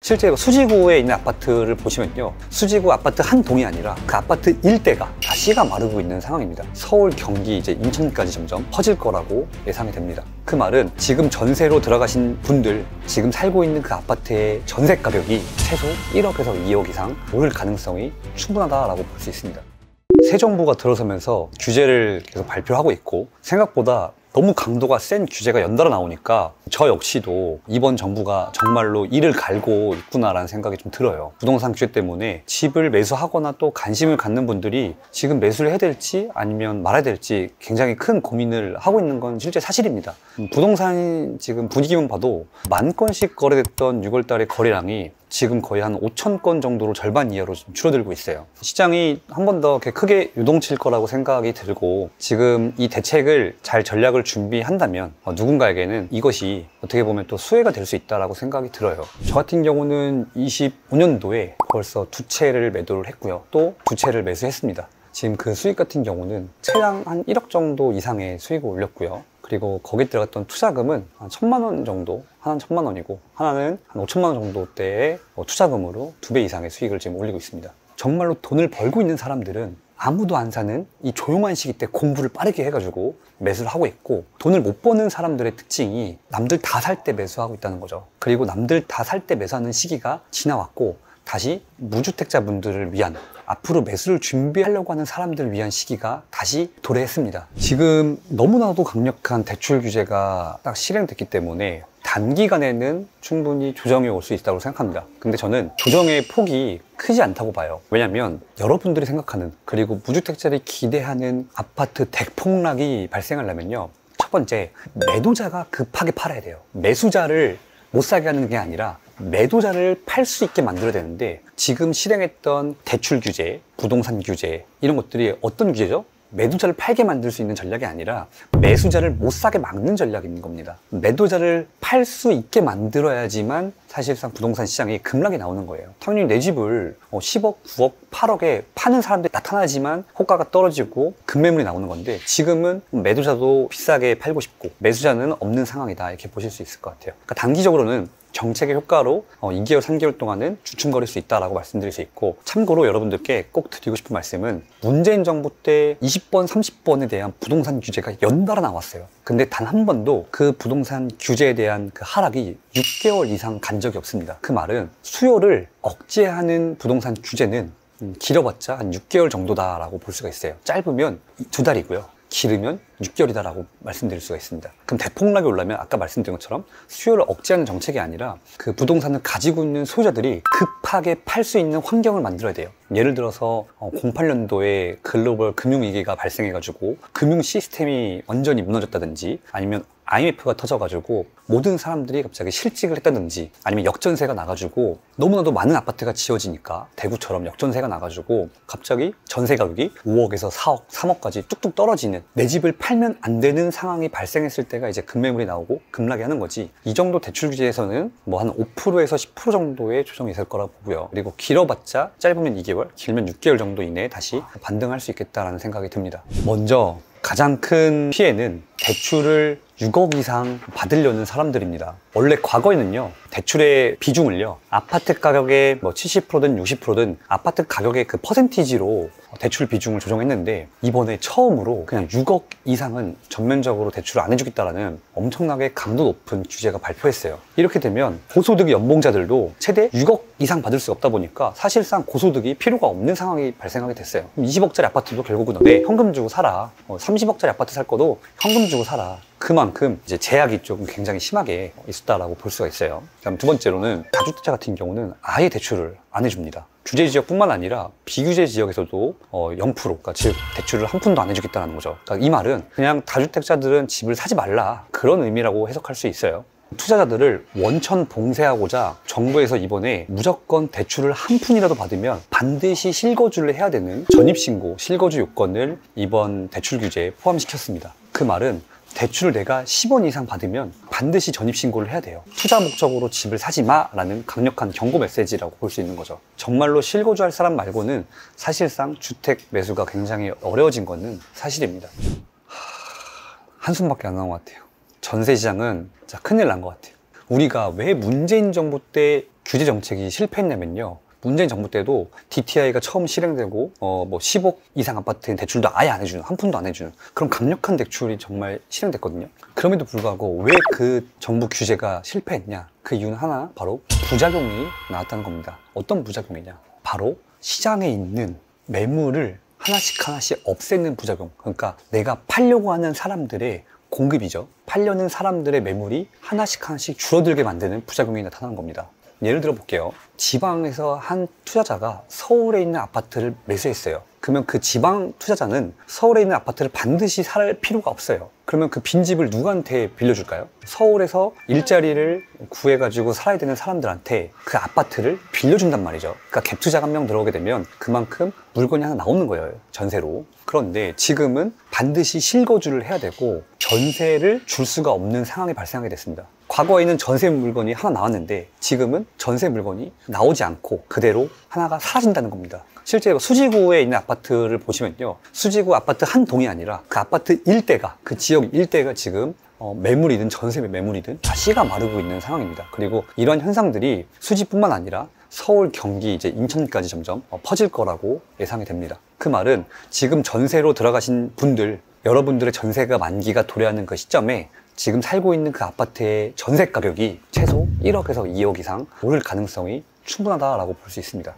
실제 수지구에 있는 아파트를 보시면요, 수지구 아파트 한 동이 아니라 그 아파트 일대가 다 씨가 마르고 있는 상황입니다. 서울, 경기, 이제 인천까지 점점 퍼질 거라고 예상이 됩니다. 그 말은 지금 전세로 들어가신 분들, 지금 살고 있는 그 아파트의 전세 가격이 최소 1억에서 2억 이상 오를 가능성이 충분하다라고 볼 수 있습니다. 새 정부가 들어서면서 규제를 계속 발표하고 있고, 생각보다 너무 강도가 센 규제가 연달아 나오니까 저 역시도 이번 정부가 정말로 이를 갈고 있구나라는 생각이 좀 들어요. 부동산 규제 때문에 집을 매수하거나 또 관심을 갖는 분들이 지금 매수를 해야 될지 아니면 말아야 될지 굉장히 큰 고민을 하고 있는 건 실제 사실입니다. 부동산 지금 분위기만 봐도 10,000건씩 거래됐던 6월 달의 거래량이 지금 거의 한 5,000건 정도로 절반 이하로 좀 줄어들고 있어요. 시장이 한 번 더 크게 유동칠 거라고 생각이 들고, 지금 이 대책을 잘 전략을 준비한다면 누군가에게는 이것이 어떻게 보면 또 수혜가 될 수 있다고 생각이 들어요. 저 같은 경우는 25년도에 벌써 2채를 매도를 했고요. 또 2채를 매수했습니다. 지금 그 수익 같은 경우는 최장 한 1억 정도 이상의 수익을 올렸고요. 그리고 거기에 들어갔던 투자금은 한 1,000만 원 정도, 하나는 1,000만 원이고 하나는 한 5천만 원 정도대의 투자금으로 2배 이상의 수익을 지금 올리고 있습니다. 정말로 돈을 벌고 있는 사람들은 아무도 안 사는 이 조용한 시기 때 공부를 빠르게 해가지고 매수를 하고 있고, 돈을 못 버는 사람들의 특징이 남들 다 살 때 매수하고 있다는 거죠. 그리고 남들 다 살 때 매수하는 시기가 지나왔고, 다시 무주택자분들을 위한, 앞으로 매수를 준비하려고 하는 사람들을 위한 시기가 다시 도래했습니다. 지금 너무나도 강력한 대출 규제가 딱 실행됐기 때문에 단기간에는 충분히 조정이 올 수 있다고 생각합니다. 근데 저는 조정의 폭이 크지 않다고 봐요. 왜냐면 여러분들이 생각하는, 그리고 무주택자들이 기대하는 아파트 대폭락이 발생하려면요, 첫 번째, 매도자가 급하게 팔아야 돼요. 매수자를 못 사게 하는 게 아니라 매도자를 팔 수 있게 만들어야 되는데, 지금 실행했던 대출 규제, 부동산 규제, 이런 것들이 어떤 규제죠? 매도자를 팔게 만들 수 있는 전략이 아니라 매수자를 못 사게 막는 전략인 겁니다. 매도자를 팔 수 있게 만들어야지만 사실상 부동산 시장에 급락이 나오는 거예요. 당연히 내 집을 10억, 9억, 8억에 파는 사람들이 나타나지만 호가가 떨어지고 급매물이 나오는 건데, 지금은 매도자도 비싸게 팔고 싶고 매수자는 없는 상황이다, 이렇게 보실 수 있을 것 같아요. 그러니까 단기적으로는 정책의 효과로 2개월, 3개월 동안은 주춤거릴 수 있다라고 말씀드릴 수 있고, 참고로 여러분들께 꼭 드리고 싶은 말씀은, 문재인 정부 때 20번, 30번에 대한 부동산 규제가 연달아 나왔어요. 근데 단 한 번도 그 부동산 규제에 대한 그 하락이 6개월 이상 간 적이 없습니다. 그 말은 수요를 억제하는 부동산 규제는 길어봤자 한 6개월 정도다라고 볼 수가 있어요. 짧으면 2달이고요. 길으면 6개월이다라고 말씀드릴 수가 있습니다. 그럼 대폭락이 오려면 아까 말씀드린 것처럼 수요를 억제하는 정책이 아니라 그 부동산을 가지고 있는 소유자들이 급하게 팔 수 있는 환경을 만들어야 돼요. 예를 들어서 08년도에 글로벌 금융위기가 발생해가지고 금융 시스템이 완전히 무너졌다든지, 아니면 IMF가 터져가지고 모든 사람들이 갑자기 실직을 했다든지, 아니면 역전세가 나가지고 너무나도 많은 아파트가 지어지니까 대구처럼 역전세가 나가지고 갑자기 전세 가격이 5억에서 4억, 3억까지 뚝뚝 떨어지는, 내 집을 팔면 안 되는 상황이 발생했을 때가 이제 급매물이 나오고 급락이 하는 거지. 이 정도 대출 규제에서는 뭐 한 5%에서 10% 정도의 조정이 있을 거라고 보고요. 그리고 길어봤자 짧으면 2개월, 길면 6개월 정도 이내에 다시 반등할 수 있겠다라는 생각이 듭니다. 먼저 가장 큰 피해는 대출을 6억 이상 받으려는 사람들입니다. 원래 과거에는요, 대출의 비중을요, 아파트 가격의 70%든 60%든 아파트 가격의 그 퍼센티지로 대출 비중을 조정했는데, 이번에 처음으로 그냥 6억 이상은 전면적으로 대출을 안 해주겠다라는 엄청나게 강도 높은 규제가 발표했어요. 이렇게 되면 고소득 연봉자들도 최대 6억 이상 받을 수 없다 보니까 사실상 고소득이 필요가 없는 상황이 발생하게 됐어요. 20억짜리 아파트도 결국은 내 현금 주고 사라, 30억짜리 아파트 살 거도 현금 주고 사라. 그만큼 이제 제약이 좀 굉장히 심하게 있었다라고 볼 수가 있어요. 그다음 두 번째로는 다주택자 같은 경우는 아예 대출을 안 해줍니다. 규제 지역뿐만 아니라 비규제 지역에서도 0%, 그러니까 즉 대출을 한 푼도 안 해주겠다는 거죠. 그러니까 이 말은 그냥 다주택자들은 집을 사지 말라, 그런 의미라고 해석할 수 있어요. 투자자들을 원천 봉쇄하고자 정부에서 이번에 무조건 대출을 한 푼이라도 받으면 반드시 실거주를 해야 되는 전입신고, 실거주 요건을 이번 대출 규제에 포함시켰습니다. 그 말은 대출을 내가 10원 이상 받으면 반드시 전입신고를 해야 돼요. 투자 목적으로 집을 사지 마라는 강력한 경고 메시지라고 볼 수 있는 거죠. 정말로 실거주할 사람 말고는 사실상 주택 매수가 굉장히 어려워진 거는 사실입니다. 한숨밖에 안 나온 것 같아요. 전세 시장은 진짜 큰일 난 것 같아요. 우리가 왜 문재인 정부 때 규제 정책이 실패했냐면요. 문재인 정부 때도 DTI가 처음 실행되고 10억 이상 아파트는 대출도 아예 안 해주는, 한 푼도 안 해주는 그런 강력한 대출이 정말 실행됐거든요. 그럼에도 불구하고 왜 그 정부 규제가 실패했냐? 그 이유는 하나, 바로 부작용이 나왔다는 겁니다. 어떤 부작용이냐? 바로 시장에 있는 매물을 하나씩 없애는 부작용. 그러니까 내가 팔려고 하는 사람들의 공급이죠. 팔려는 사람들의 매물이 하나씩 줄어들게 만드는 부작용이 나타나는 겁니다. 예를 들어 볼게요. 지방에서 한 투자자가 서울에 있는 아파트를 매수했어요. 그러면 그 지방 투자자는 서울에 있는 아파트를 반드시 살 필요가 없어요. 그러면 그 빈집을 누구한테 빌려줄까요? 서울에서 일자리를 구해가지고 살아야 되는 사람들한테 그 아파트를 빌려준단 말이죠. 그러니까 갭 투자가 한 명 들어오게 되면 그만큼 물건이 하나 나오는 거예요. 전세로. 그런데 지금은 반드시 실거주를 해야 되고 전세를 줄 수가 없는 상황이 발생하게 됐습니다. 과거에는 전세 물건이 하나 나왔는데 지금은 전세 물건이 나오지 않고 그대로 하나가 사라진다는 겁니다. 실제로 수지구에 있는 아파트를 보시면요. 수지구 아파트 한 동이 아니라 그 아파트 일대가, 그 지역 일대가 지금 매물이든 전세 매물이든 다 씨가 마르고 있는 상황입니다. 그리고 이런 현상들이 수지뿐만 아니라 서울, 경기, 이제 인천까지 점점 퍼질 거라고 예상이 됩니다. 그 말은 지금 전세로 들어가신 분들, 여러분들의 전세가 만기가 도래하는 그 시점에 지금 살고 있는 그 아파트의 전세 가격이 최소 1억에서 2억 이상 오를 가능성이 충분하다라고 볼 수 있습니다.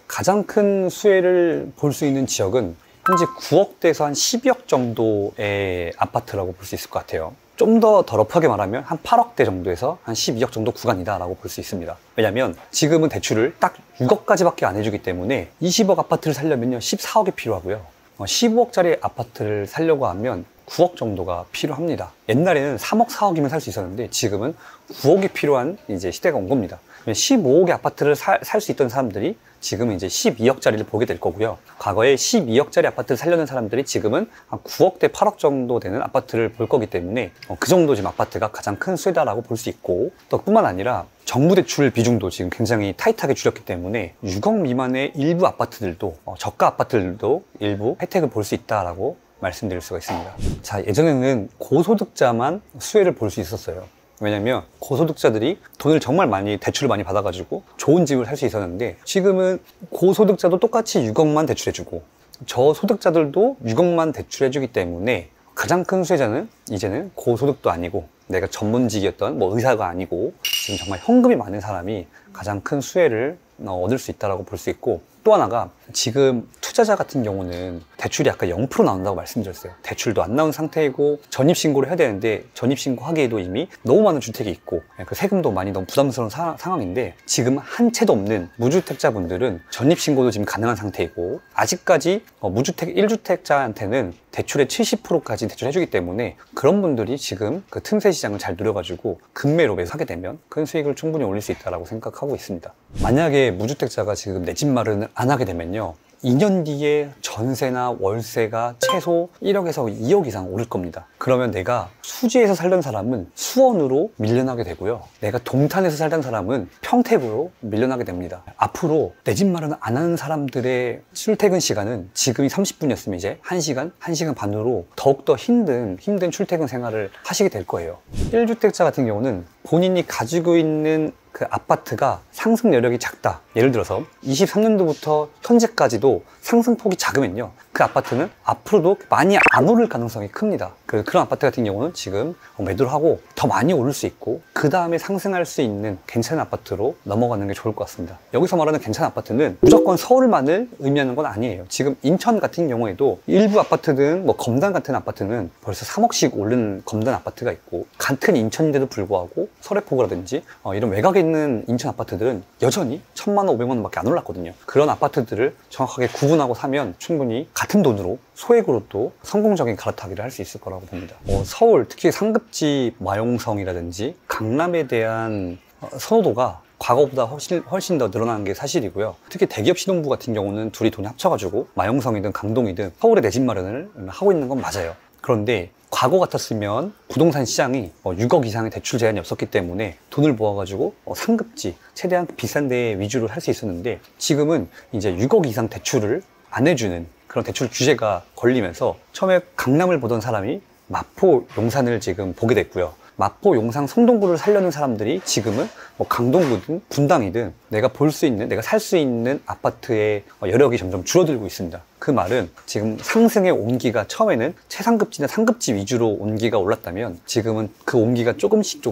가장 큰 수혜를 볼 수 있는 지역은 현재 9억대에서 한 12억 정도의 아파트라고 볼 수 있을 것 같아요. 좀 더 더럽하게 말하면 한 8억대 정도에서 한 12억 정도 구간이다라고 볼 수 있습니다. 왜냐면 지금은 대출을 딱 6억까지밖에 안 해주기 때문에 20억 아파트를 살려면요 14억이 필요하고요. 15억짜리 아파트를 살려고 하면 9억 정도가 필요합니다. 옛날에는 3억, 4억이면 살 수 있었는데 지금은 9억이 필요한 이제 시대가 온 겁니다. 15억의 아파트를 살 수 있던 사람들이 지금은 이제 12억짜리를 보게 될 거고요. 과거에 12억짜리 아파트를 살려는 사람들이 지금은 한 9억대 8억 정도 되는 아파트를 볼 거기 때문에 그 정도 지금 아파트가 가장 큰 수혜다라고 볼 수 있고, 또 뿐만 아니라 정부 대출 비중도 지금 굉장히 타이트하게 줄였기 때문에 6억 미만의 일부 아파트들도 저가 아파트들도 일부 혜택을 볼 수 있다라고 말씀드릴 수가 있습니다. 자, 예전에는 고소득자만 수혜를 볼 수 있었어요. 왜냐면 고소득자들이 돈을 정말 많이, 대출을 많이 받아가지고 좋은 집을 살 수 있었는데 지금은 고소득자도 똑같이 6억만 대출해주고 저소득자들도 6억만 대출해주기 때문에 가장 큰 수혜자는 이제는 고소득도 아니고 내가 전문직이었던 의사가 아니고 지금 정말 현금이 많은 사람이 가장 큰 수혜를 얻을 수 있다고 볼 수 있고, 또 하나가 지금 투자자 같은 경우는 대출이 아까 0% 나온다고 말씀드렸어요. 대출도 안 나온 상태이고 전입신고를 해야 되는데 전입신고하기에도 이미 너무 많은 주택이 있고 그 세금도 많이 너무 부담스러운 상황인데, 지금 한 채도 없는 무주택자분들은 전입신고도 지금 가능한 상태이고 아직까지 무주택 1주택자한테는 대출의 70%까지 대출해주기 때문에 그런 분들이 지금 그 틈새 시장을 잘 누려가지고 급매로 매수하게 되면 큰 수익을 충분히 올릴 수 있다고 생각하고 있습니다. 만약에 무주택자가 지금 내 집 마련을 안 하게 되면요 2년 뒤에 전세나 월세가 최소 1억에서 2억 이상 오를 겁니다. 그러면 내가 수지에서 살던 사람은 수원으로 밀려나게 되고요. 내가 동탄에서 살던 사람은 평택으로 밀려나게 됩니다. 앞으로 내 집 마련을 안 하는 사람들의 출퇴근 시간은 지금이 30분이었으면 이제 1시간, 1시간 반으로 더욱더 힘든 출퇴근 생활을 하시게 될 거예요. 1주택자 같은 경우는 본인이 가지고 있는 그 아파트가 상승 여력이 작다. 예를 들어서 23년도부터 현재까지도 상승폭이 작으면요 그 아파트는 앞으로도 많이 안 오를 가능성이 큽니다. 그런 아파트 같은 경우는 지금 매도를 하고 더 많이 오를 수 있고 그 다음에 상승할 수 있는 괜찮은 아파트로 넘어가는 게 좋을 것 같습니다. 여기서 말하는 괜찮은 아파트는 무조건 서울만을 의미하는 건 아니에요. 지금 인천 같은 경우에도 일부 아파트든 검단 같은 아파트는 벌써 3억씩 오른 검단 아파트가 있고, 같은 인천인데도 불구하고 서래포구라든지 이런 외곽에 있는 인천 아파트들은 여전히 1,000만 원, 500만 원밖에 안 올랐거든요. 그런 아파트들을 정확하게 구분하고 사면 충분히 같은 돈으로 소액으로 또 성공적인 갈아타기를 할 수 있을 거라고 봅니다. 서울, 특히 상급지 마용성이라든지 강남에 대한 선호도가 과거보다 훨씬 더 늘어나는 게 사실이고요. 특히 대기업 신혼부 같은 경우는 둘이 돈이 합쳐가지고 마용성이든 강동이든 서울에 내 집 마련을 하고 있는 건 맞아요. 그런데 과거 같았으면 부동산 시장이 6억 이상의 대출 제한이 없었기 때문에 돈을 모아가지고 상급지, 최대한 비싼 데 위주로 할 수 있었는데, 지금은 이제 6억 이상 대출을 안 해주는 그런 대출 규제가 걸리면서 처음에 강남을 보던 사람이 마포, 용산을 지금 보게 됐고요. 마포, 용산, 성동구를 살려는 사람들이 지금은 뭐 강동구든 분당이든 내가 볼 수 있는, 내가 살 수 있는 아파트의 여력이 점점 줄어들고 있습니다. 그 말은 지금 상승의 온기가 처음에는 최상급지나 상급지 위주로 온기가 올랐다면 지금은 그 온기가 조금씩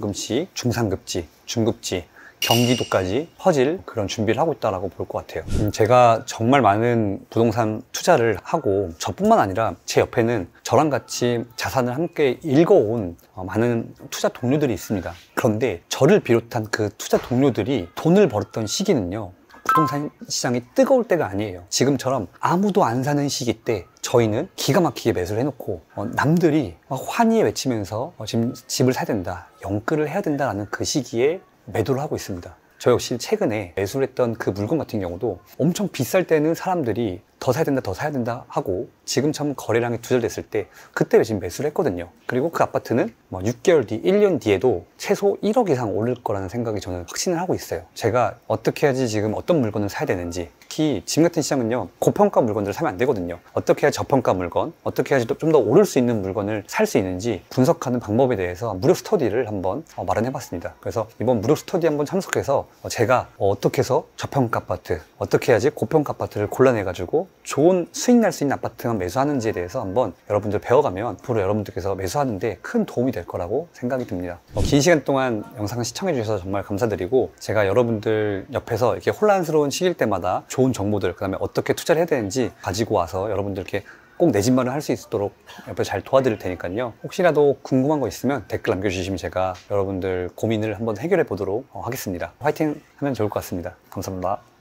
중상급지, 중급지, 경기도까지 퍼질 그런 준비를 하고 있다고 볼 것 같아요. 제가 정말 많은 부동산 투자를 하고 저뿐만 아니라 제 옆에는 저랑 같이 자산을 함께 읽어온 많은 투자 동료들이 있습니다. 그런데 저를 비롯한 그 투자 동료들이 돈을 벌었던 시기는요, 부동산 시장이 뜨거울 때가 아니에요. 지금처럼 아무도 안 사는 시기 때 저희는 기가 막히게 매수를 해놓고 남들이 막 환희에 외치면서 지금 집을 사야 된다, 영끌을 해야 된다라는 그 시기에 매도를 하고 있습니다. 저 역시 최근에 매수를 했던 그 물건 같은 경우도 엄청 비쌀 때는 사람들이 더 사야 된다 하고 지금처럼 거래량이 두절됐을 때 그때 지금 매수를 했거든요. 그리고 그 아파트는 뭐 6개월 뒤, 1년 뒤에도 최소 1억 이상 오를 거라는 생각이 저는 확신을 하고 있어요. 제가 어떻게 해야지 지금 어떤 물건을 사야 되는지, 특히 지금 같은 시장은요, 고평가 물건들을 사면 안 되거든요. 어떻게 해야 저평가 물건, 어떻게 해야지 좀 더 오를 수 있는 물건을 살 수 있는지 분석하는 방법에 대해서 무료 스터디를 한번 마련해 봤습니다. 그래서 이번 무료 스터디 한번 참석해서 제가 어떻게 해서 저평가 아파트, 어떻게 해야지 고평가 아파트를 골라내 가지고 좋은 수익 날 수 있는 아파트만 매수하는지에 대해서 한번 여러분들 배워가면 앞으로 여러분들께서 매수하는데 큰 도움이 될 거라고 생각이 듭니다. 긴 시간 동안 영상을 시청해 주셔서 정말 감사드리고, 제가 여러분들 옆에서 이렇게 혼란스러운 시기일 때마다 좋은 정보들, 그 다음에 어떻게 투자를 해야 되는지 가지고 와서 여러분들께 꼭 내 집 마련 할 수 있도록 옆에서 잘 도와드릴 테니까요. 혹시라도 궁금한 거 있으면 댓글 남겨주시면 제가 여러분들 고민을 한번 해결해 보도록 하겠습니다. 화이팅 하면 좋을 것 같습니다. 감사합니다.